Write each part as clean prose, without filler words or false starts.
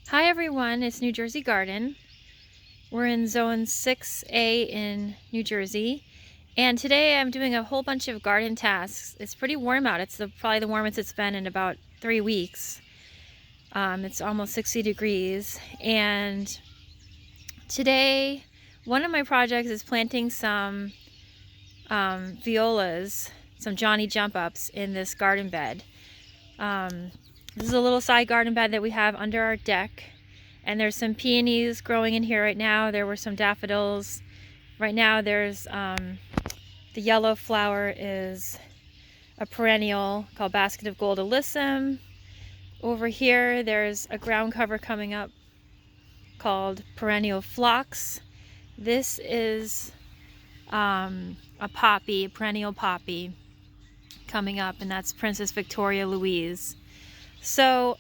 Hi everyone, it's New Jersey Garden. We're in Zone 6A in New Jersey, and today I'm doing a whole bunch of garden tasks. It's pretty warm out. It's probably the warmest it's been in about 3 weeks. It's almost 60 degrees, and today one of my projects is planting some violas, some Johnny jump ups in this garden bed. This is a little side garden bed that we have under our deck. And there's some peonies growing in here right now. There were some daffodils. Right now there's the yellow flower is a perennial called Basket of Gold Alyssum. Over here there's a ground cover coming up called Perennial Phlox. This is a poppy, a perennial poppy coming up, and that's Princess Victoria Louise. So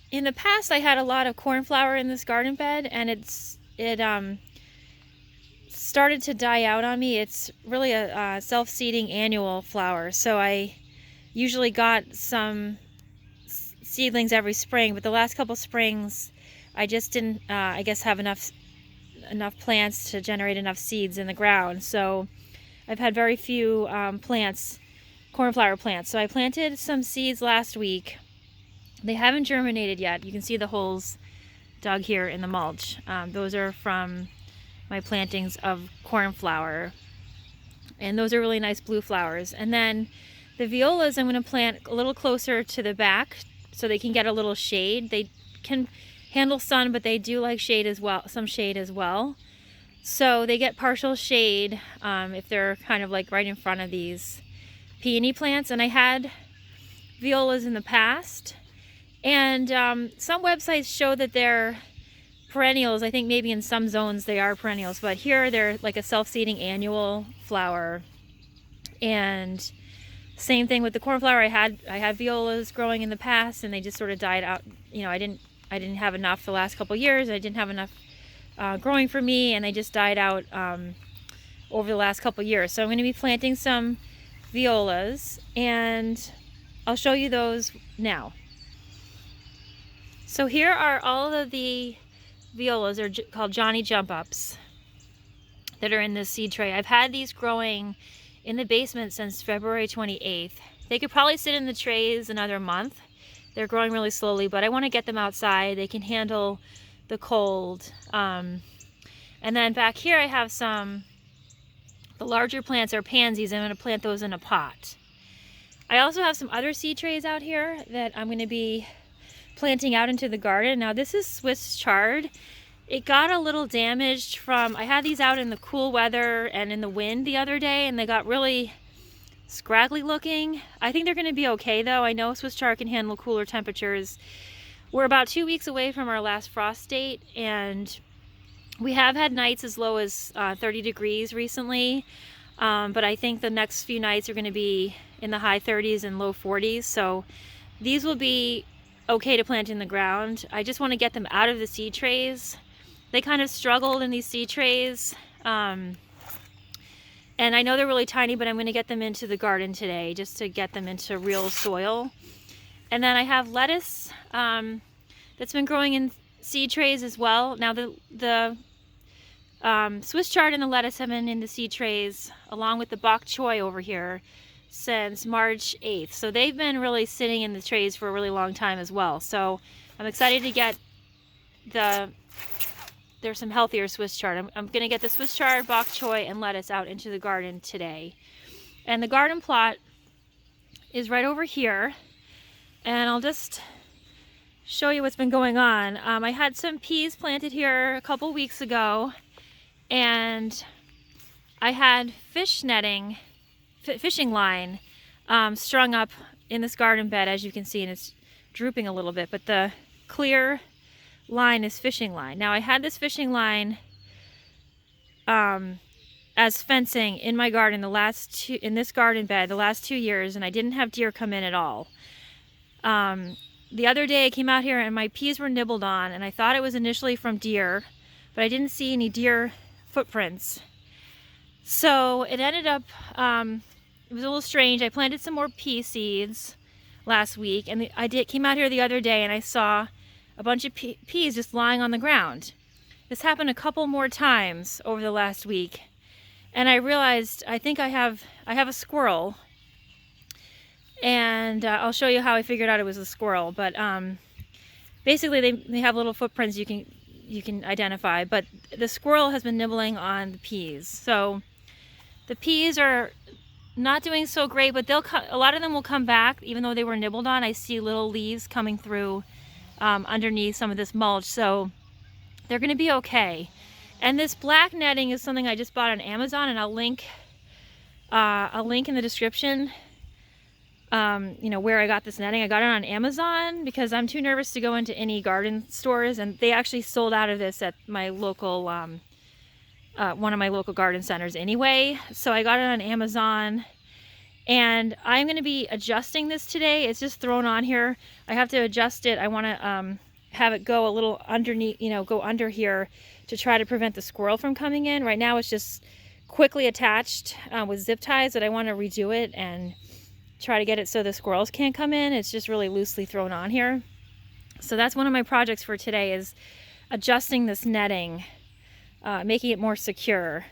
in the past, I had a lot of cornflower in this garden bed, and it started to die out on me. It's really a self-seeding annual flower, so I usually got some seedlings every spring, but the last couple springs I just didn't, I guess, have enough plants to generate enough seeds in the ground. So I've had very few cornflower plants. So I planted some seeds last week. They haven't germinated yet. You can see the holes dug here in the mulch. Those are from my plantings of cornflower. And those are really nice blue flowers. And then the violas I'm going to plant a little closer to the back so they can get a little shade. They can handle sun, but they do like shade as well, some shade as well. So they get partial shade if they're kind of like right in front of these peony plants. And I had violas in the past. And some websites show that they're perennials. I think maybe in some zones they are perennials, but here they're like a self-seeding annual flower. And same thing with the cornflower. I had violas growing in the past, and they just sort of died out. You know, I didn't have enough the last couple years. I didn't have enough growing for me, and they just died out over the last couple years. So I'm going to be planting some violas, and I'll show you those now. So here are all of the violas, they're called Johnny jump ups, that are in this seed tray. I've had these growing in the basement since February 28th. They could probably sit in the trays another month. They're growing really slowly, but I want to get them outside. They can handle the cold. And then back here I have the larger plants are pansies. I'm going to plant those in a pot. I also have some other seed trays out here that I'm going to be planting out into the garden. Now this is Swiss chard. It got a little damaged I had these out in the cool weather and in the wind the other day, and they got really scraggly looking. I think they're going to be okay though. I know Swiss chard can handle cooler temperatures. We're about 2 weeks away from our last frost date, and we have had nights as low as 30 degrees recently, but I think the next few nights are going to be in the high 30s and low 40s, so these will be okay to plant in the ground. I just want to get them out of the seed trays. They kind of struggled in these seed trays, and I know they're really tiny, but I'm going to get them into the garden today just to get them into real soil. And then I have lettuce that's been growing in seed trays as well. Now the Swiss chard and the lettuce have been in the seed trays along with the bok choy over here since March 8th. So they've been really sitting in the trays for a really long time as well. So I'm excited to get there's some healthier Swiss chard. I'm going to get the Swiss chard, bok choy, and lettuce out into the garden today. And the garden plot is right over here. And I'll just show you what's been going on. I had some peas planted here a couple weeks ago, and I had fishing line strung up in this garden bed, as you can see, and it's drooping a little bit, but the clear line is fishing line. Now I had this fishing line as fencing in my garden in this garden bed the last 2 years, and I didn't have deer come in at all. The other day I came out here and my peas were nibbled on, and I thought it was initially from deer, but I didn't see any deer footprints. So it ended up it was a little strange. I planted some more pea seeds last week, and I came out here the other day and I saw a bunch of peas just lying on the ground. This happened a couple more times over the last week, and I realized I think I have a squirrel, and I'll show you how I figured out it was a squirrel. But basically they have little footprints you can identify, but the squirrel has been nibbling on the peas. So the peas are not doing so great, but a lot of them will come back even though they were nibbled on. I see little leaves coming through underneath some of this mulch, so they're going to be okay. And this black netting is something I just bought on Amazon, and I'll link in the description where I got this netting. I got it on Amazon because I'm too nervous to go into any garden stores, and they actually sold out of this at my local one of my local garden centers anyway. So I got it on Amazon, and I'm going to be adjusting this today. It's just thrown on here. I have to adjust it. I want to have it go a little underneath, go under here to try to prevent the squirrel from coming in. Right now it's just quickly attached with zip ties, but I want to redo it and try to get it so the squirrels can't come in. It's just really loosely thrown on here. So that's one of my projects for today, is adjusting this netting, making it more secure.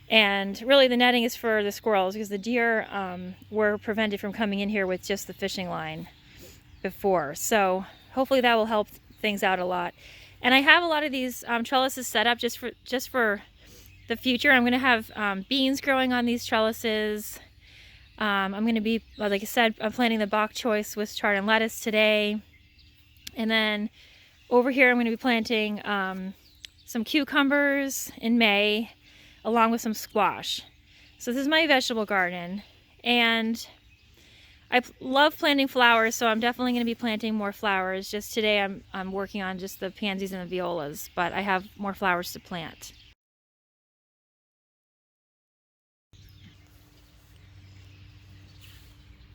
And really the netting is for the squirrels because the deer were prevented from coming in here with just the fishing line before. So hopefully that will help things out a lot. And I have a lot of these trellises set up just for the future. I'm going to have beans growing on these trellises. I'm going to be, like I said, I'm planting the bok choy, Swiss chard, and lettuce today. And then over here I'm going to be planting some cucumbers in May, along with some squash. So this is my vegetable garden, and I love planting flowers, so I'm definitely going to be planting more flowers. Just today I'm working on just the pansies and the violas, but I have more flowers to plant.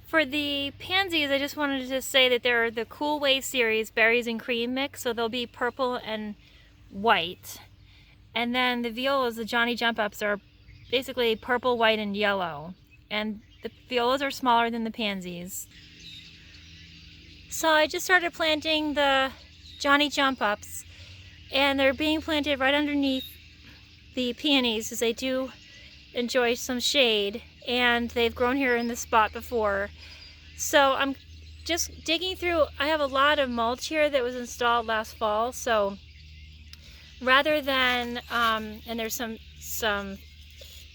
For the pansies, I just wanted to say that they're the Cool Wave series berries and cream mix, so they'll be purple and white. And then the violas, the Johnny Jump Ups, are basically purple, white, and yellow. And the violas are smaller than the pansies. So I just started planting the Johnny Jump Ups, and they're being planted right underneath the peonies because they do enjoy some shade, and they've grown here in this spot before. So I'm just digging through. I have a lot of mulch here that was installed last fall, so rather than and there's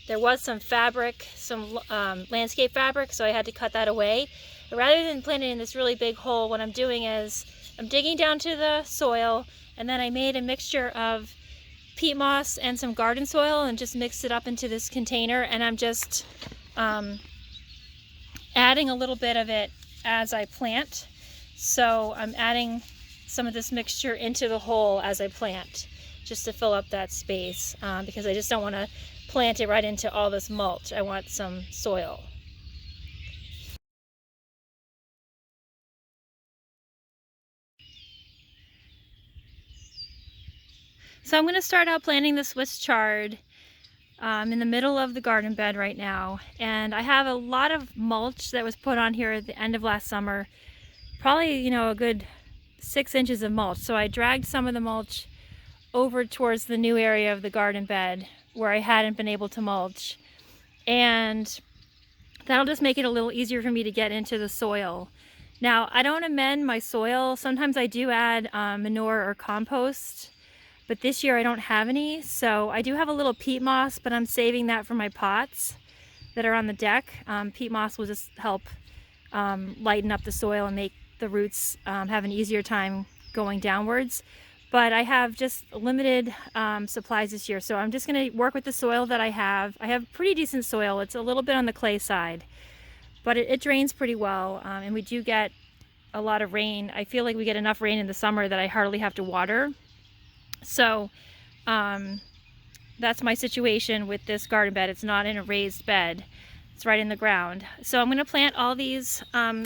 there was some fabric, some landscape fabric, so I had to cut that away. But rather than planting in this really big hole, what I'm doing is I'm digging down to the soil, and then I made a mixture of peat moss and some garden soil and just mixed it up into this container, and I'm just adding a little bit of it as I plant. So I'm adding some of this mixture into the hole as I plant, just to fill up that space, because I just don't want to plant it right into all this mulch. I want some soil. So I'm going to start out planting the Swiss chard in the middle of the garden bed right now. And I have a lot of mulch that was put on here at the end of last summer. Probably, a good 6 inches of mulch. So I dragged some of the mulch over towards the new area of the garden bed where I hadn't been able to mulch. And that'll just make it a little easier for me to get into the soil. Now, I don't amend my soil. Sometimes I do add manure or compost, but this year I don't have any. So I do have a little peat moss, but I'm saving that for my pots that are on the deck. Peat moss will just help lighten up the soil and make the roots have an easier time going downwards. But I have just limited supplies this year, so I'm just going to work with the soil that I have. I have pretty decent soil. It's a little bit on the clay side, but it drains pretty well, and we do get a lot of rain. I feel like we get enough rain in the summer that I hardly have to water. So that's my situation with this garden bed. It's not in a raised bed. It's right in the ground. So I'm going to plant all these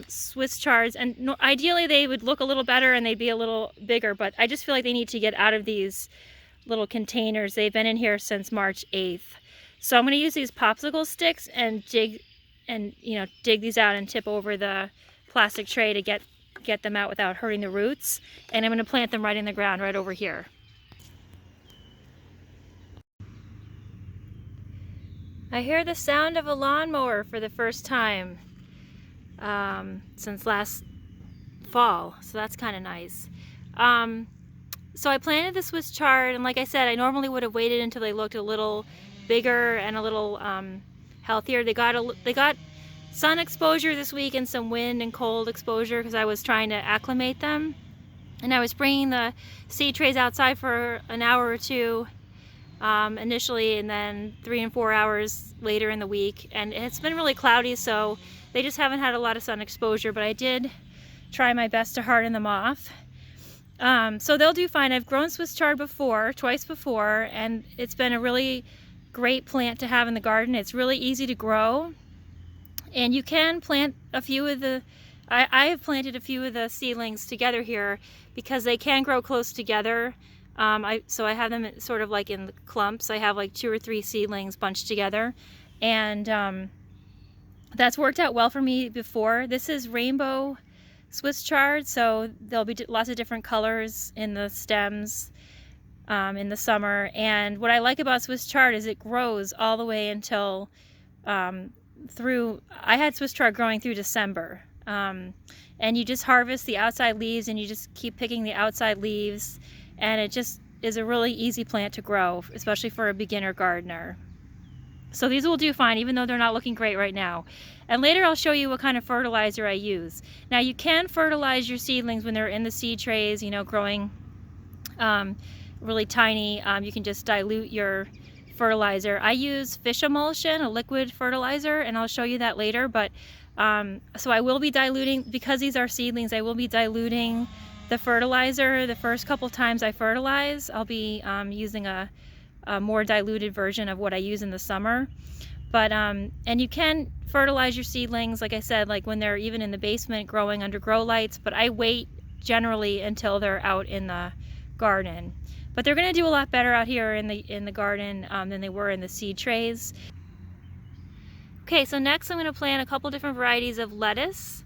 Swiss chards, and ideally they would look a little better and they'd be a little bigger, but I just feel like they need to get out of these little containers. They've been in here since March 8th. So I'm going to use these popsicle sticks and dig these out and tip over the plastic tray to get get them out without hurting the roots. And I'm going to plant them right in the ground right over here. I hear the sound of a lawnmower for the first time since last fall, so that's kind of nice. So I planted the Swiss chard, and like I said, I normally would have waited until they looked a little bigger and a little healthier. They got sun exposure this week and some wind and cold exposure because I was trying to acclimate them. And I was bringing the seed trays outside for an hour or two initially, and then 3 and 4 hours later in the week. And it's been really cloudy, so they just haven't had a lot of sun exposure, but I did try my best to harden them off. So they'll do fine. I've grown Swiss chard before, twice before, and it's been a really great plant to have in the garden. It's really easy to grow, and you can plant a few of the, I have planted a few of the seedlings together here because they can grow close together. So I have them sort of like in clumps. I have like 2 or 3 seedlings bunched together, and that's worked out well for me before. This is rainbow Swiss chard, so there'll be lots of different colors in the stems in the summer. And what I like about Swiss chard is it grows all the way until I had Swiss chard growing through December. And you just harvest the outside leaves and you just keep picking the outside leaves, and it just is a really easy plant to grow, especially for a beginner gardener. So these will do fine, even though they're not looking great right now. And later I'll show you what kind of fertilizer I use. Now you can fertilize your seedlings when they're in the seed trays, you know, growing really tiny. You can just dilute your fertilizer. I use fish emulsion, a liquid fertilizer, and I'll show you that later. But so I will be diluting, because these are seedlings, I will be diluting the fertilizer the first couple times I fertilize. I'll be using a more diluted version of what I use in the summer. But and you can fertilize your seedlings, like I said, like when they're even in the basement growing under grow lights, but I wait generally until they're out in the garden. But they're going to do a lot better out here in the garden than they were in the seed trays. Okay, so next I'm going to plant a couple different varieties of lettuce,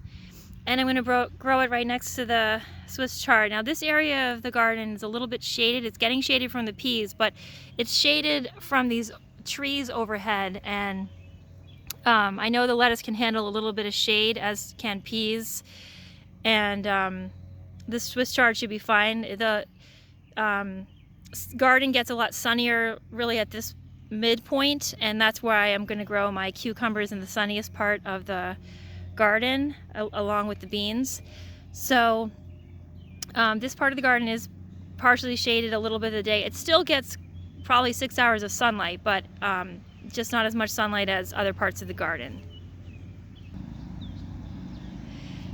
and I'm going to grow it right next to the Swiss chard. Now this area of the garden is a little bit shaded. It's getting shaded from the peas, but it's shaded from these trees overhead, and I know the lettuce can handle a little bit of shade, as can peas, and the Swiss chard should be fine. The garden gets a lot sunnier really at this midpoint, and that's why I'm going to grow my cucumbers in the sunniest part of the garden along with the beans. So this part of the garden is partially shaded a little bit of the day. It still gets probably 6 hours of sunlight, but just not as much sunlight as other parts of the garden.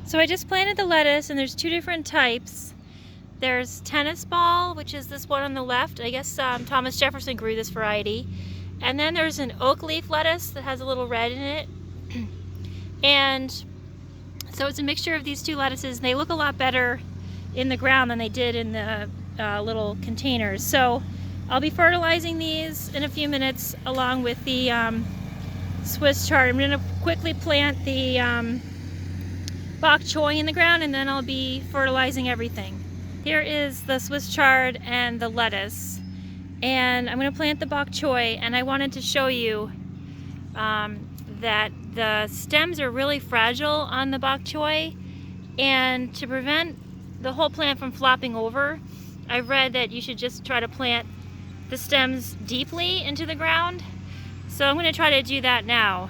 So I just planted the lettuce, and there's 2 different types. There's tennis ball, which is this one on the left. I guess Thomas Jefferson grew this variety. And then there's an oak leaf lettuce that has a little red in it. And so it's a mixture of these 2 lettuces, and they look a lot better in the ground than they did in the little containers. So I'll be fertilizing these in a few minutes along with the Swiss chard. I'm going to quickly plant the bok choy in the ground, and then I'll be fertilizing everything. Here is the Swiss chard and the lettuce, and I'm going to plant the bok choy, and I wanted to show you that the stems are really fragile on the bok choy, and to prevent the whole plant from flopping over, I've read that you should just try to plant the stems deeply into the ground. So I'm going to try to do that now.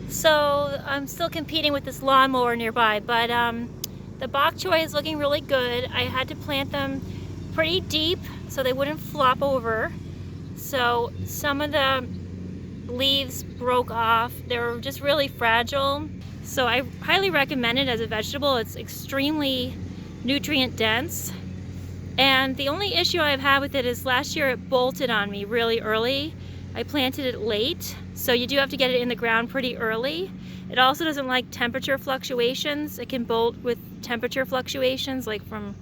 So I'm still competing with this lawnmower nearby, but the bok choy is looking really good. I had to plant them pretty deep so they wouldn't flop over. So some of the leaves broke off. They were just really fragile. So I highly recommend it as a vegetable. It's extremely nutrient dense. And the only issue I've had with it is last year it bolted on me really early. I planted it late, so you do have to get it in the ground pretty early. It also doesn't like temperature fluctuations. It can bolt with temperature fluctuations, like from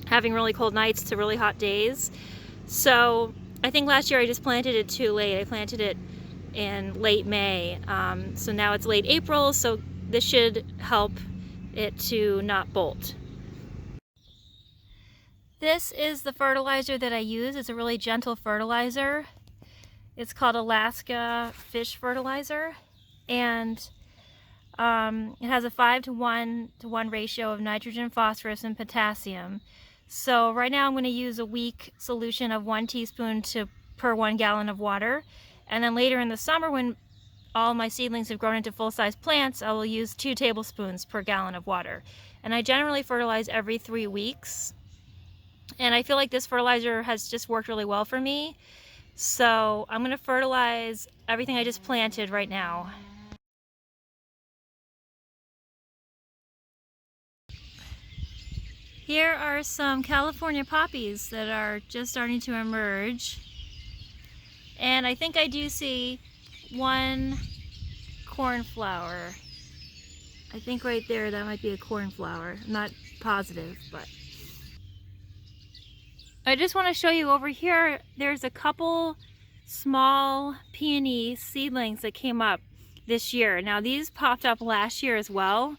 having really cold nights to really hot days. So I think last year I just planted it too late. I planted it in late May. So now it's late April, so this should help it to not bolt. This is the fertilizer that I use. It's a really gentle fertilizer. It's called Alaska Fish Fertilizer, and it has a 5:1 ratio of nitrogen, phosphorus, and potassium. So right now I'm going to use a weak solution of 1 teaspoon per 1 gallon of water, and then later in the summer when all my seedlings have grown into full-size plants, I will use 2 tablespoons per gallon of water. And I generally fertilize every 3 weeks. And I feel like this fertilizer has just worked really well for me. So I'm going to fertilize everything I just planted right now. Here are some California poppies that are just starting to emerge. And I think I do see one cornflower. I think right there that might be a cornflower. I'm not positive, but I just want to show you over here, there's a couple small peony seedlings that came up this year. Now these popped up last year as well,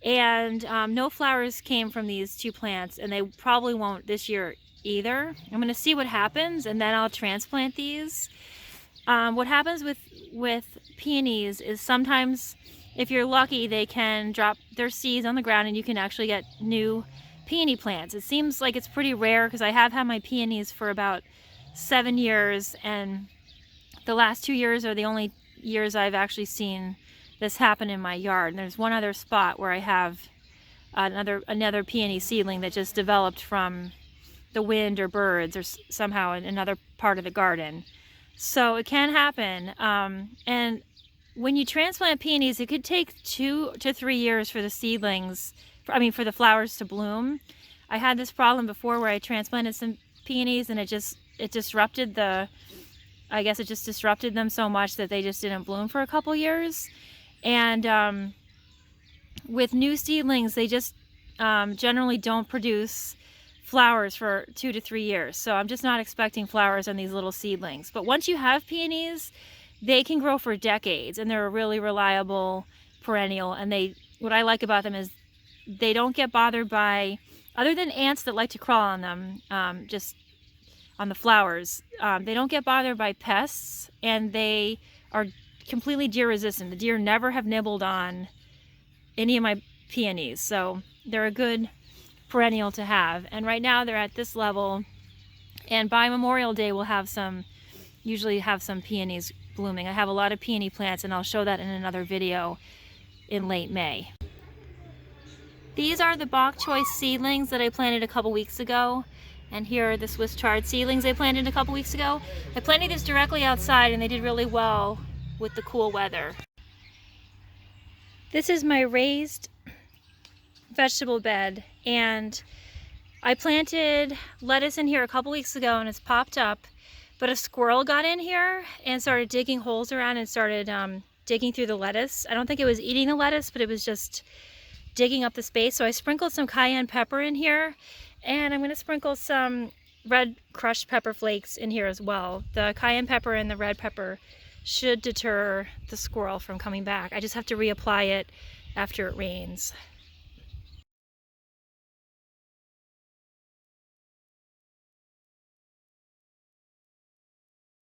and no flowers came from these 2 plants, and they probably won't this year either. I'm going to see what happens, and then I'll transplant these. What happens with peonies is sometimes, if you're lucky, they can drop their seeds on the ground and you can actually get new peony plants. It seems like it's pretty rare because I have had my peonies for about 7 years, and the last 2 years are the only years I've actually seen this happen in my yard. And there's one other spot where I have another peony seedling that just developed from the wind or birds or somehow in another part of the garden. So it can happen. And when you transplant peonies, it could take 2 to 3 years for the seedlings, for the flowers to bloom. I had this problem before where I transplanted some peonies and it disrupted I guess it just disrupted them so much that they just didn't bloom for a couple years. And with new seedlings, they just generally don't produce flowers for 2 to 3 years. So I'm just not expecting flowers on these little seedlings. But once you have peonies, they can grow for decades, and they're a really reliable perennial. And what I like about them is they don't get bothered by, other than ants that like to crawl on them, just on the flowers, they don't get bothered by pests, and they are completely deer resistant. The deer never have nibbled on any of my peonies, so they're a good perennial to have. And right now they're at this level, and by Memorial Day we'll usually have some peonies blooming. I have a lot of peony plants, and I'll show that in another video in late May. These are the bok choy seedlings that I planted a couple weeks ago, and here are the Swiss chard seedlings I planted a couple weeks ago. I planted these directly outside, and they did really well with the cool weather. This is my raised vegetable bed, and I planted lettuce in here a couple weeks ago, and it's popped up, but a squirrel got in here and started digging holes around and started digging through the lettuce. I don't think it was eating the lettuce, but it was just digging up the space. So I sprinkled some cayenne pepper in here, and I'm going to sprinkle some red crushed pepper flakes in here as well. The cayenne pepper and the red pepper should deter the squirrel from coming back. I just have to reapply it after it rains.